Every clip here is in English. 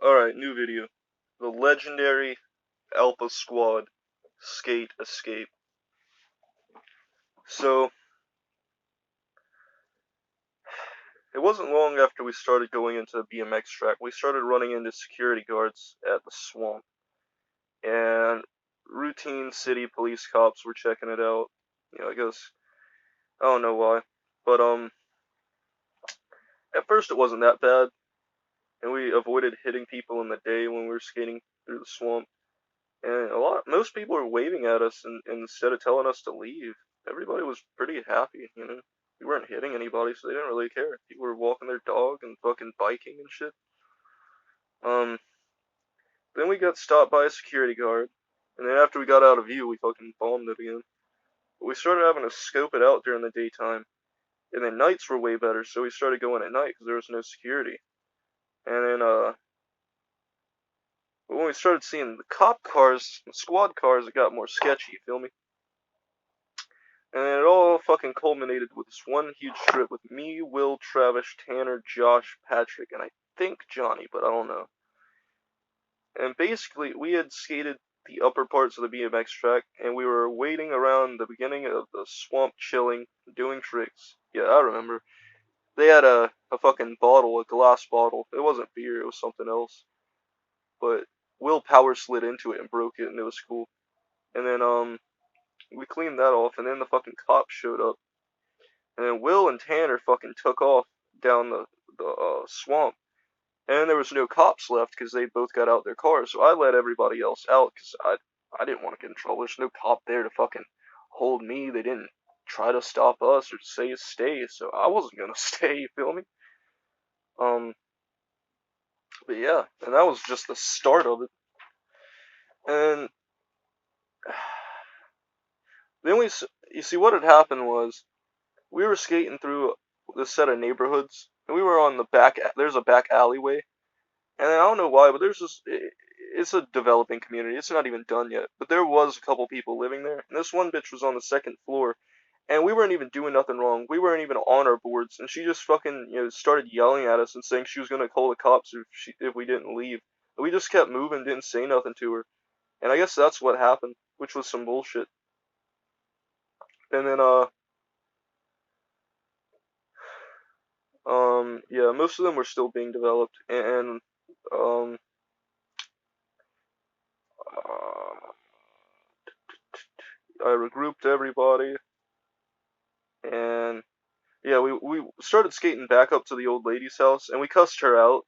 Alright, new video. The legendary Alpha Squad Skate Escape. So, it wasn't long after we started going into the BMX track, we started running into security guards at the swamp. And routine city police cops were checking it out. I guess, I don't know why. But, at first it wasn't that bad. And we avoided hitting people in the day when we were skating through the swamp. And most people were waving at us and instead of telling us to leave. Everybody was pretty happy. We weren't hitting anybody, so they didn't really care. People were walking their dog and fucking biking and shit. Um, then we got stopped by a security guard, and then after we got out of view, we fucking bombed it again. But we started having to scope it out during the daytime, and then nights were way better, so we started going at night because there was no security. And then, but when we started seeing the cop cars, the squad cars, it got more sketchy, you feel me? And then it all fucking culminated with this one huge trip with me, Will, Travis, Tanner, Josh, Patrick, and I think Johnny, but I don't know. And basically, we had skated the upper parts of the BMX track, and we were waiting around the beginning of the swamp chilling, doing tricks. Yeah, I remember. They had a fucking bottle, a glass bottle. It wasn't beer, it was something else. But Will power slid into it and broke it, and it was cool. And then, we cleaned that off, and then the fucking cops showed up. And then Will and Tanner fucking took off down the swamp. And there was no cops left because they both got out their cars. So I let everybody else out because I didn't want to get in trouble. There's no cop there to fucking hold me. They didn't try to stop us or say stay. So I wasn't gonna stay. You feel me? Um, but yeah, and that was just the start of it. And then you see, what had happened was we were skating through this set of neighborhoods, and we were on the back. There's a back alleyway. And I don't know why, but there's this. It's a developing community. It's not even done yet. But there was a couple people living there. And this one bitch was on the second floor. And we weren't even doing nothing wrong. We weren't even on our boards. And she just fucking, started yelling at us and saying she was going to call the cops if we didn't leave. And we just kept moving, didn't say nothing to her. And I guess that's what happened, which was some bullshit. And then, yeah, most of them were still being developed. And uh, I regrouped everybody, and yeah, we started skating back up to the old lady's house, and we cussed her out,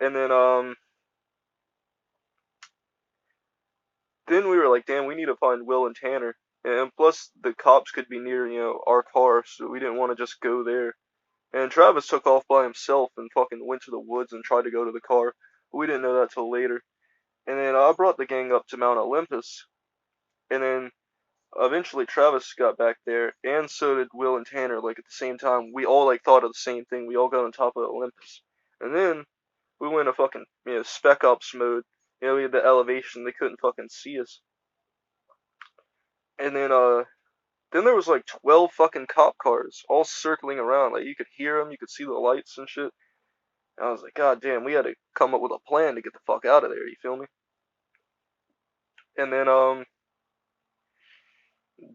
and then we were like, damn, we need to find Will and Tanner, and plus the cops could be near, our car, so we didn't want to just go there. And Travis took off by himself and fucking went to the woods and tried to go to the car. But we didn't know that till later. And then I brought the gang up to Mount Olympus, and then eventually Travis got back there, and so did Will and Tanner, like at the same time. We all like thought of the same thing. We all got on top of Olympus. And then we went to fucking, spec ops mode. We had the elevation, they couldn't fucking see us. And then there was like 12 fucking cop cars all circling around. Like you could hear them, you could see the lights and shit. And I was like, God damn, we had to come up with a plan to get the fuck out of there, you feel me? And then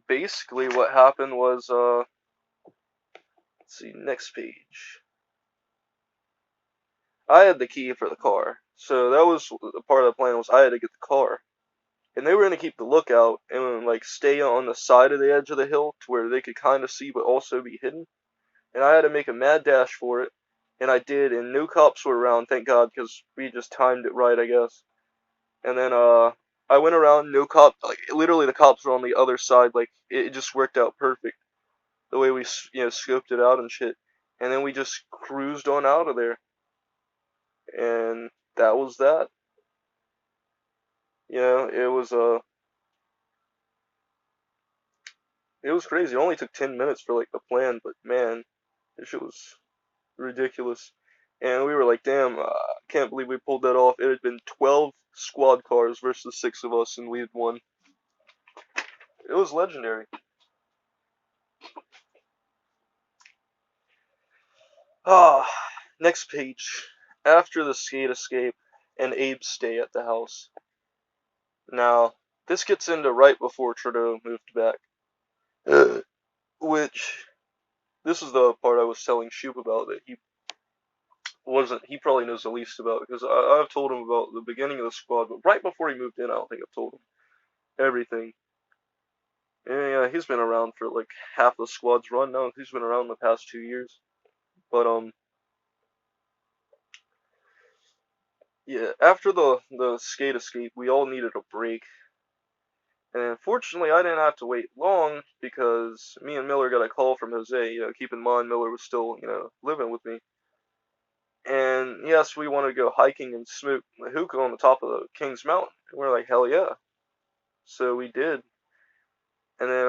basically what happened was let's see, next page. I had the key for the car, so that was part of the plan was I had to get the car, and they were gonna keep the lookout and like stay on the side of the edge of the hill to where they could kind of see but also be hidden, and I had to make a mad dash for it, and I did, and no cops were around, thank God, because we just timed it right, I guess. And then I went around, no cop, like literally the cops were on the other side, like it just worked out perfect the way we scoped it out and shit, and then we just cruised on out of there, and that was that. It was it was crazy. It only took 10 minutes for like the plan, but man, this shit was ridiculous. And we were like, damn, can't believe we pulled that off. It had been 12 squad cars versus 6 of us, and we had won. It was legendary. Ah, next page. After the skate escape, and Abe's stay at the house. Now, this gets into right before Trudeau moved back, which this is the part I was telling Shoop about that he probably knows the least about, because I've told him about the beginning of the squad, but right before he moved in, I don't think I've told him everything. And yeah, he's been around for like half the squad's run now. He's been around the past 2 years. But yeah, after the skate escape, we all needed a break. And fortunately, I didn't have to wait long because me and Miller got a call from Jose. Keep in mind Miller was still, living with me. And yes, we wanted to go hiking and smoke the hookah on the top of the King's Mountain. And we're like, hell yeah. So we did. And then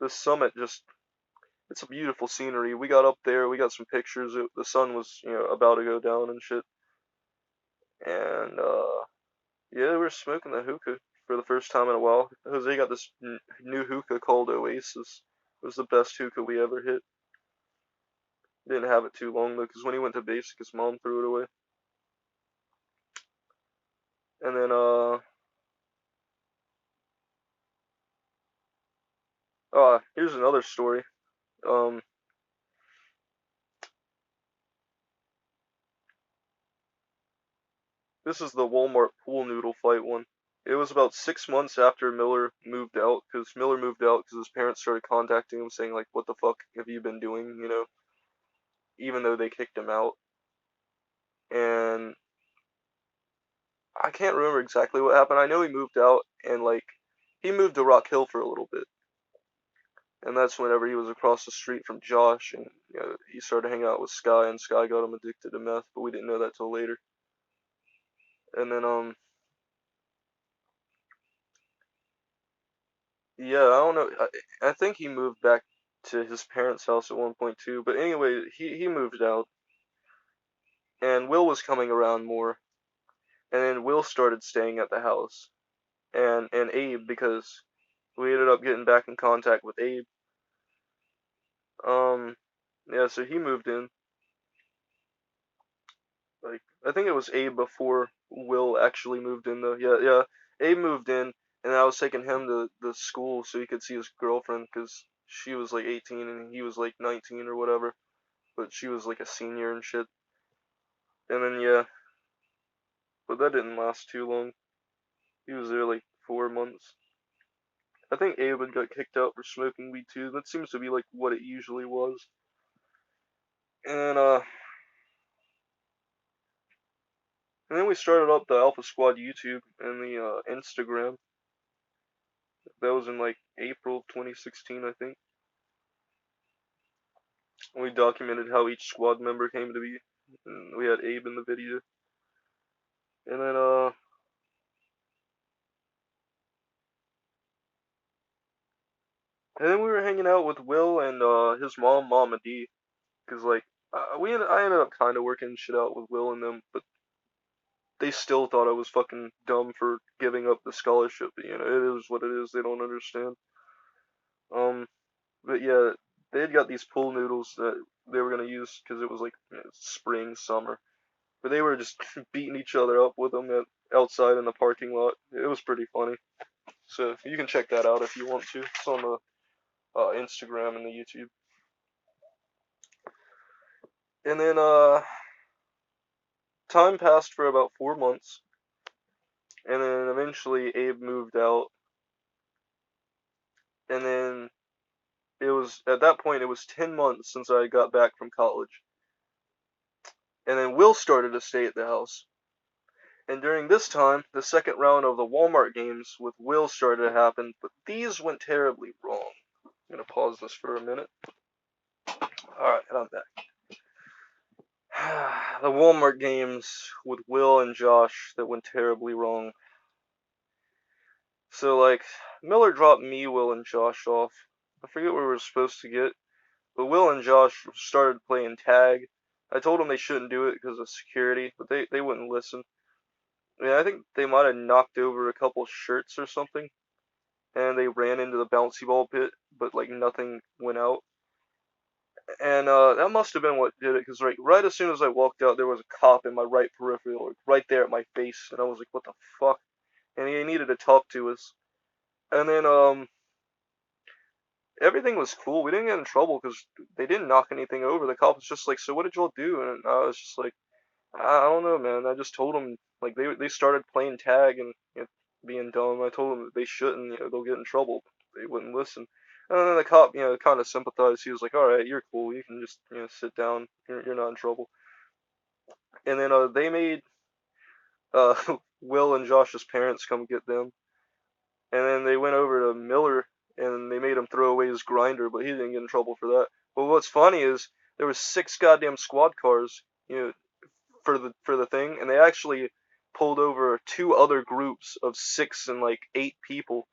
the summit it's a beautiful scenery. We got up there, we got some pictures. The sun was, about to go down and shit. And yeah, we were smoking the hookah for the first time in a while. Jose got this new hookah called Oasis. It was the best hookah we ever hit. Didn't have it too long though, because when he went to basic, his mom threw it away. And then here's another story. This is the Walmart pool noodle fight one. It was about 6 months after Miller moved out, because Miller moved out because his parents started contacting him saying like, "What the fuck have you been doing?" Even though they kicked him out. And I can't remember exactly what happened. I know he moved out and like he moved to Rock Hill for a little bit. And that's whenever he was across the street from Josh, and he started hanging out with Sky, and Sky got him addicted to meth, but we didn't know that till later. And then yeah, I don't know. I think he moved back to his parents' house at one point too. But anyway, he moved out, and Will was coming around more, and then Will started staying at the house, and Abe, because we ended up getting back in contact with Abe. Yeah, so he moved in. Like, I think it was Abe before Will actually moved in though. Yeah, yeah. Abe moved in, and I was taking him to the school so he could see his girlfriend, because she was like 18 and he was like 19 or whatever, but she was like a senior and shit. And then yeah, but that didn't last too long. He was there like 4 months. I think Abe had got kicked out for smoking weed too. That seems to be like what it usually was. And and then we started up the Alpha Squad YouTube and the Instagram. That was in like April of 2016, I think. We documented how each squad member came to be. And we had Abe in the video. And then we were hanging out with Will and his mom, Mama D, cause like I ended up kind of working shit out with Will and them, but they still thought I was fucking dumb for giving up the scholarship. But, it is what it is. They don't understand. Um, but yeah, they had got these pool noodles that they were gonna use because it was like spring, summer. But they were just beating each other up with them outside in the parking lot. It was pretty funny. So you can check that out if you want to. It's on the Instagram and the YouTube. And then time passed for about 4 months, and then eventually Abe moved out, and then it was at that point it was 10 months since I got back from college, and then Will started to stay at the house. And during this time, the second round of the Walmart games with Will started to happen, but these went terribly wrong. I'm gonna pause this for a minute. Alright, I'm back. The Walmart games with Will and Josh that went terribly wrong. So, like, Miller dropped me, Will, and Josh off. I forget what we were supposed to get, but Will and Josh started playing tag. I told them they shouldn't do it because of security, but they wouldn't listen. Yeah, I think they might have knocked over a couple shirts or something, and they ran into the bouncy ball pit, but like nothing went out. And that must have been what did it, because right as soon as I walked out, there was a cop in my right peripheral, like, right there at my face, and I was like, what the fuck? And he needed to talk to us. And then everything was cool. We didn't get in trouble because they didn't knock anything over. The cop was just like, so what did y'all do? And I was just like, I don't know, man. I just told them, like, they started playing tag and, being dumb. I told them that they shouldn't, they'll get in trouble. They wouldn't listen. And then the cop, kind of sympathized. He was like, all right, you're cool. You can just, sit down. You're not in trouble. And then they made uh Will and Josh's parents come get them. And then they went over to Miller and they made him throw away his grinder, but he didn't get in trouble for that. But what's funny is there was 6 goddamn squad cars, for the thing, and they actually pulled over 2 other groups of 6 and like 8 people,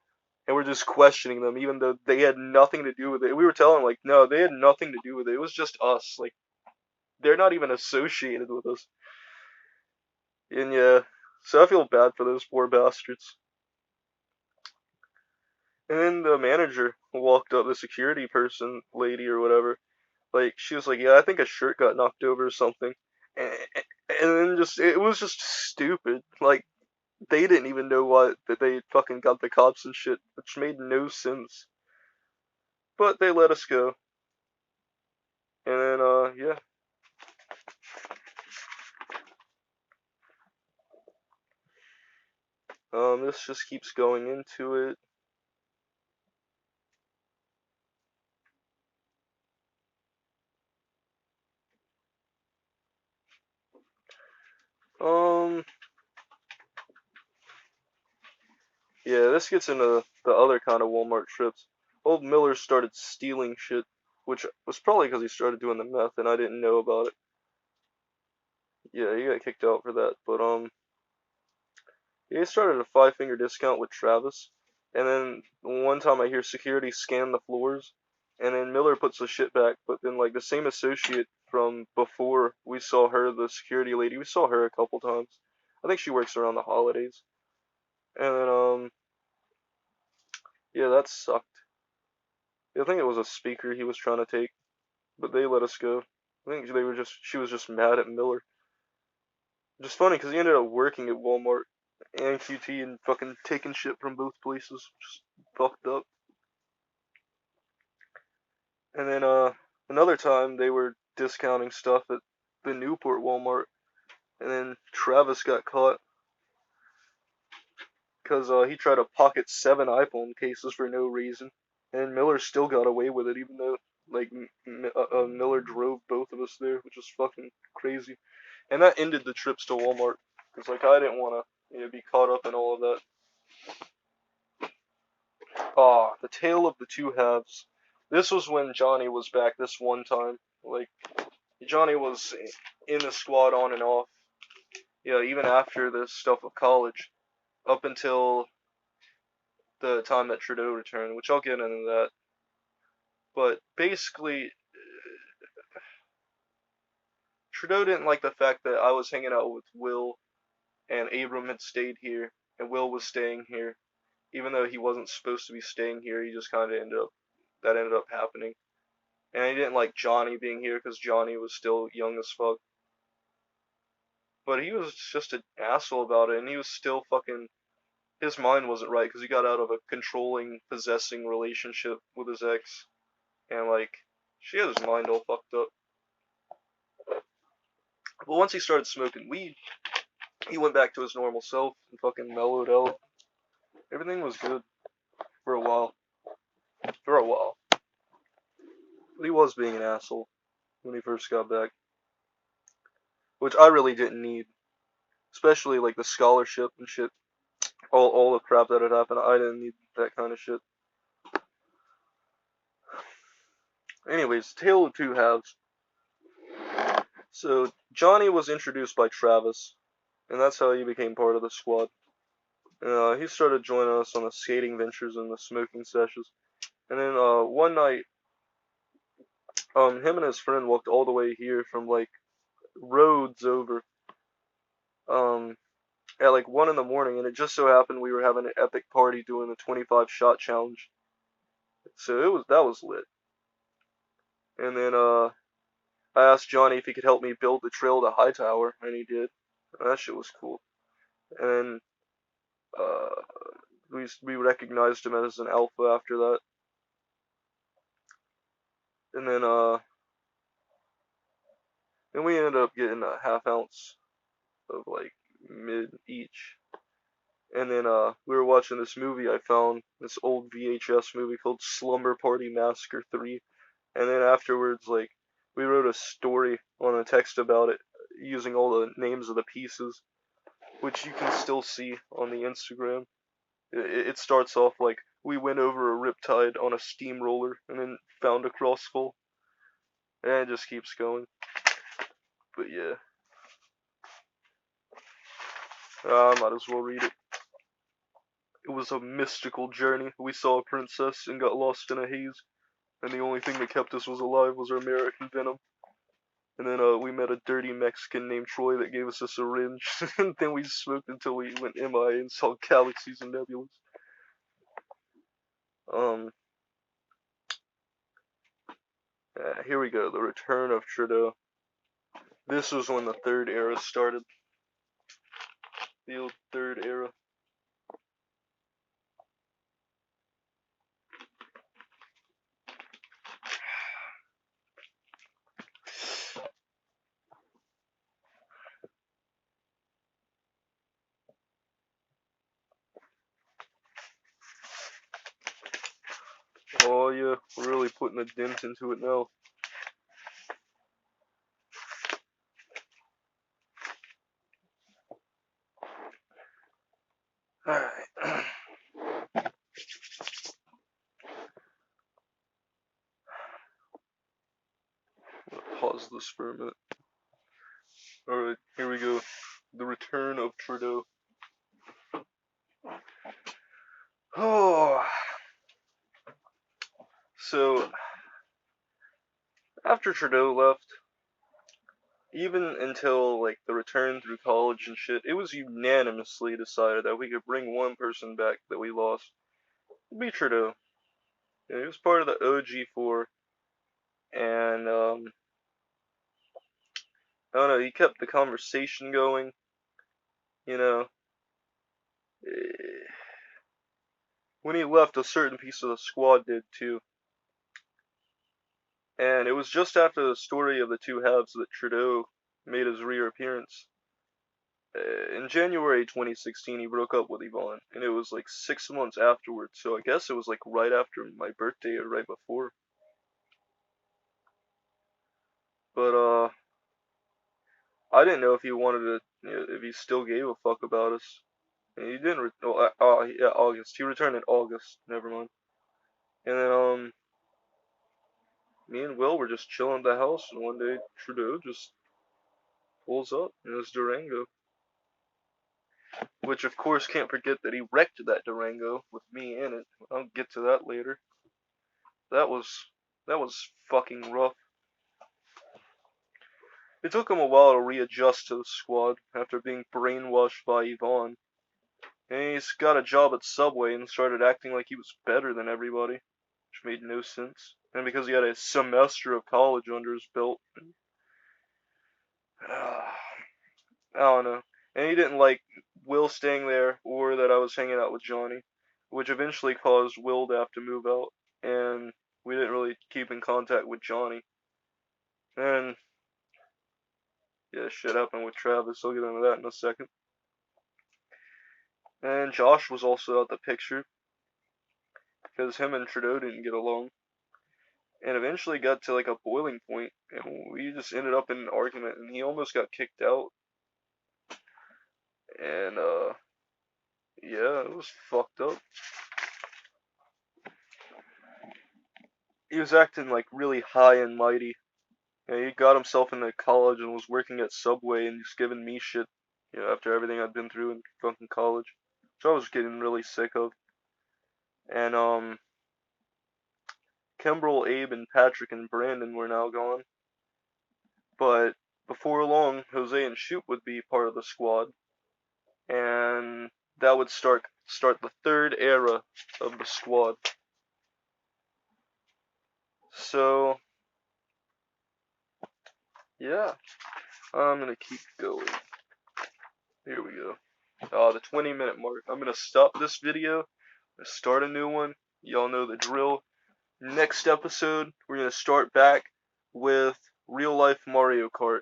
and we're just questioning them, even though they had nothing to do with it. We were telling them, like, no, they had nothing to do with it. It was just us. Like, they're not even associated with us. And yeah, so I feel bad for those poor bastards. And then the manager walked up, the security person, lady or whatever. Like, she was like, yeah, I think a shirt got knocked over or something. And, and then it was just stupid. Like, they didn't even know what, that they fucking got the cops and shit, which made no sense. But they let us go. And then, yeah. This just keeps going into it. Um, yeah, this gets into the other kind of Walmart trips. Old Miller started stealing shit, which was probably because he started doing the meth and I didn't know about it. Yeah, he got kicked out for that. But he started a 5-finger discount with Travis, and then one time I hear security scan the floors, and then Miller puts the shit back. But then like the same associate from before, we saw her, the security lady, we saw her a couple times. I think she works around the holidays. And then yeah, that sucked. I think it was a speaker he was trying to take, but they let us go. I think she was just mad at Miller. Just funny because he ended up working at Walmart and QT and fucking taking shit from both places. Just fucked up. And then another time they were discounting stuff at the Newport Walmart, and then Travis got caught because he tried to pocket 7 iPhone cases for no reason, and Miller still got away with it, even though like Miller drove both of us there, which was fucking crazy. And that ended the trips to Walmart because like I didn't want to be caught up in all of that. Ah, the tale of the two halves. This was when Johnny was back this one time. Like Johnny was in the squad on and off. Yeah, even after the stuff of college, up until the time that Trudeau returned, which I'll get into that. But basically, Trudeau didn't like the fact that I was hanging out with Will and Abram had stayed here and Will was staying here, even though he wasn't supposed to be staying here. He just kind of ended up happening. And he didn't like Johnny being here because Johnny was still young as fuck. But he was just an asshole about it, and he was still fucking. His mind wasn't right because he got out of a controlling, possessing relationship with his ex, and like, she had his mind all fucked up. But once he started smoking weed, he went back to his normal self and fucking mellowed out. Everything was good for a while. For a while. But he was being an asshole when he first got back, which I really didn't need, especially like the scholarship and shit. All the crap that had happened, I didn't need that kind of shit. Anyways, tale of two halves. So Johnny was introduced by Travis, and that's how he became part of the squad. He started joining us on the skating ventures and the smoking sessions. And then one night, him and his friend walked all the way here from like roads over um, at like 1 in the morning, and it just so happened we were having an epic party doing the 25 shot challenge. So that was lit. And then I asked Johnny if he could help me build the trail to Hightower, and he did. And that shit was cool. And uh, we recognized him as an alpha after that. And then we ended up getting a half ounce of like mid each. And then we were watching this movie I found, this old VHS movie called Slumber Party Massacre 3. And then afterwards, like, we wrote a story on a text about it using all the names of the pieces, which you can still see on the Instagram. It starts off like, we went over a riptide on a steamroller and then found a crossfall. And it just keeps going. But yeah. I might as well read it. It was a mystical journey. We saw a princess and got lost in a haze. And the only thing that kept us was alive was our American venom. And then we met a dirty Mexican named Troy that gave us a syringe. And then we smoked until we went MIA and saw galaxies and nebulas. Here we go. The return of Trudeau. This was when the Third Era started. The old Third Era. Oh yeah, we're really putting a dent into it now. Alright. Pause this for a minute. Alright, here we go. The return of Trudeau. Oh. So, after Trudeau left, even until like the return through college and shit, it was unanimously decided that we could bring one person back that we lost. It'd be Trudeau. Yeah, he was part of the OG4, and I don't know. He kept the conversation going. You know, Eh, when he left, a certain piece of the squad did too. And it was just after the story of the two halves that Trudeau made his reappearance. In January 2016, he broke up with Yvonne, and it was like 6 months afterwards. So I guess it was like right after my birthday or right before. But I didn't know if he wanted to, if he still gave a fuck about us. And he didn't. Yeah, August. He returned in August. Never mind. And then me and Will were just chilling at the house, and one day Trudeau just pulls up in his Durango. Which of course can't forget that he wrecked that Durango with me in it. I'll get to that later. That was fucking rough. It took him a while to readjust to the squad after being brainwashed by Yvonne. And he's got a job at Subway and started acting like he was better than everybody, which made no sense. And because he had a semester of college under his belt. I don't know. And he didn't like Will staying there or that I was hanging out with Johnny, which eventually caused Will to have to move out. And we didn't really keep in contact with Johnny. And yeah, shit happened with Travis. I'll get into that in a second. And Josh was also out the picture because him and Trudeau didn't get along. And eventually got to like a boiling point, and we just ended up in an argument, and he almost got kicked out. And yeah, it was fucked up. He was acting like really high and mighty. He got himself into college and was working at Subway and just giving me shit, after everything I'd been through in fucking college. So I was getting really sick of. And Kimbrel, Abe, and Patrick and Brandon were now gone. But before long, Jose and Shoot would be part of the squad. And that would start the third era of the squad. So yeah, I'm gonna keep going. Here we go. The 20-minute mark. I'm gonna stop this video, start a new one. Y'all know the drill. Next episode, we're gonna start back with real life Mario Kart.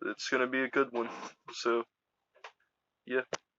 It's gonna be a good one. So, yeah.